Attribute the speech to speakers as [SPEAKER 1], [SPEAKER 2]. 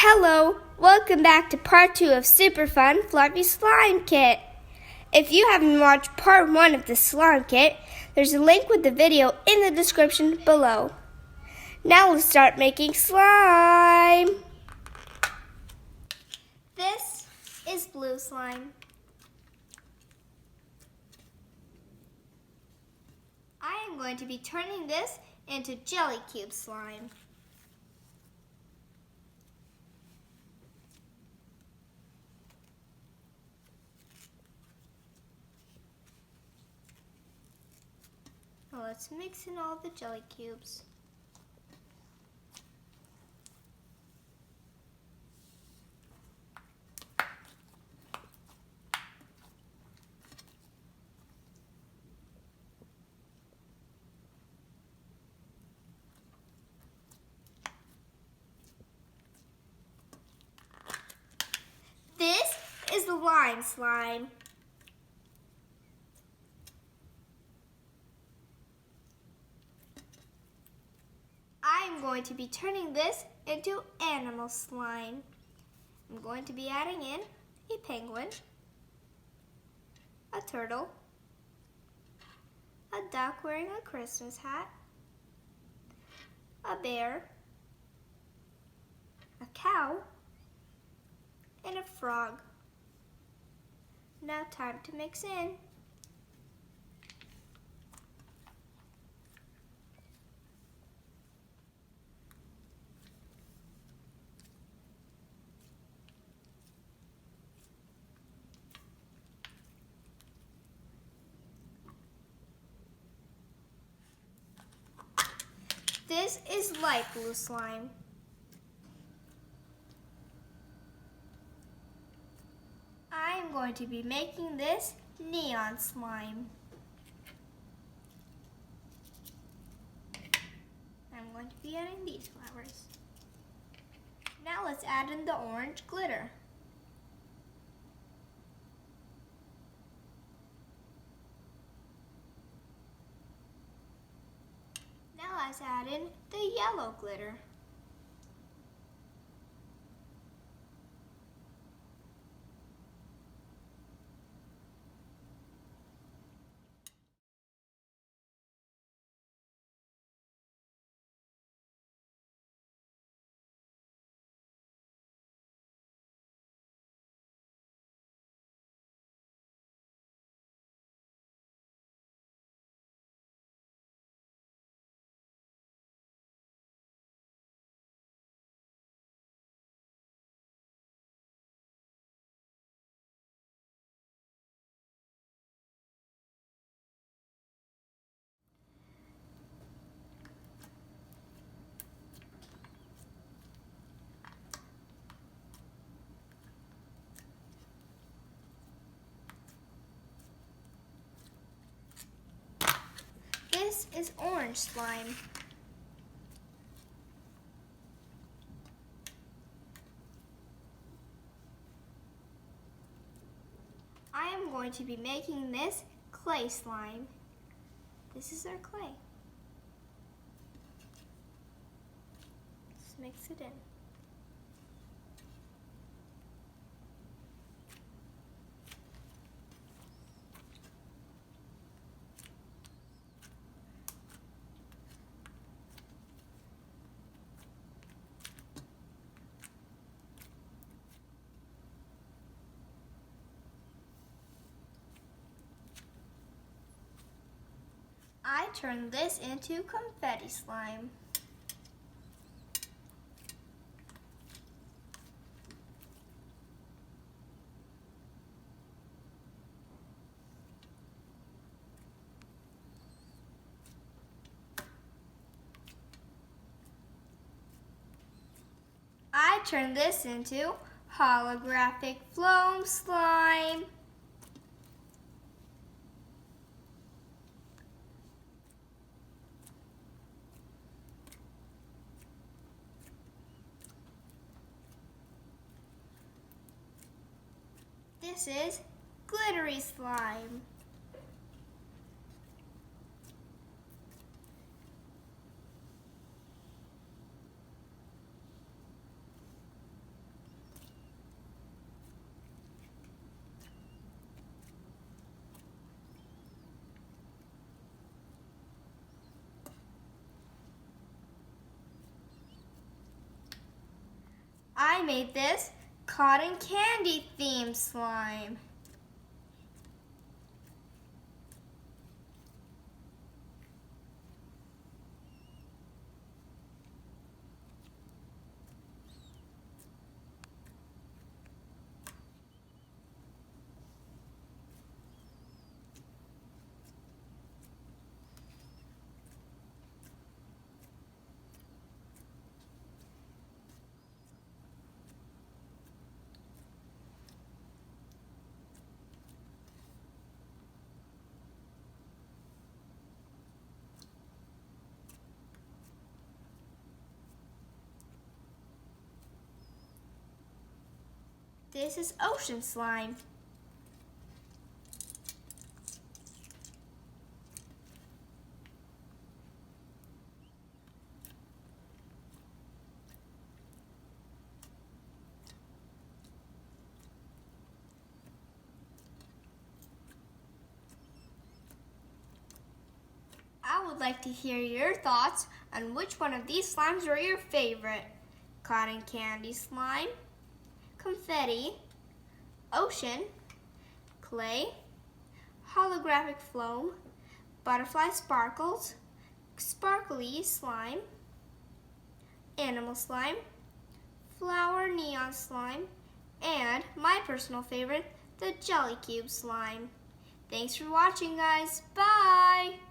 [SPEAKER 1] Hello, welcome back to part 2 of Super Fun Fluffy Slime Kit. If you haven't watched part 1 of the slime kit, there's a link with the video in the description below. Now let's start making slime. This is blue slime. I am going to be turning this into jelly cube slime. Now let's mix in all the jelly cubes. This is the lime slime. I'm going to be turning this into animal slime. I'm going to be adding in a penguin, a turtle, a duck wearing a Christmas hat, a bear, a cow, and a frog. Now time to mix in. This is light blue slime. I'm going to be making this neon slime. I'm going to be adding these flowers. Now let's add in the orange glitter. Now let's add in the yellow glitter. This is orange slime. I am going to be making this clay slime. This is our clay. Let's mix it in. I turn this into confetti slime. I turn this into holographic foam slime. This is glittery slime. I made this cotton candy themed slime. This is ocean slime. I would like to hear your thoughts on which one of these slimes are your favorite. Cotton candy slime, confetti, ocean, clay, holographic foam, butterfly sparkles, sparkly slime, animal slime, flower neon slime, and my personal favorite, the jelly cube slime. Thanks for watching, guys. Bye!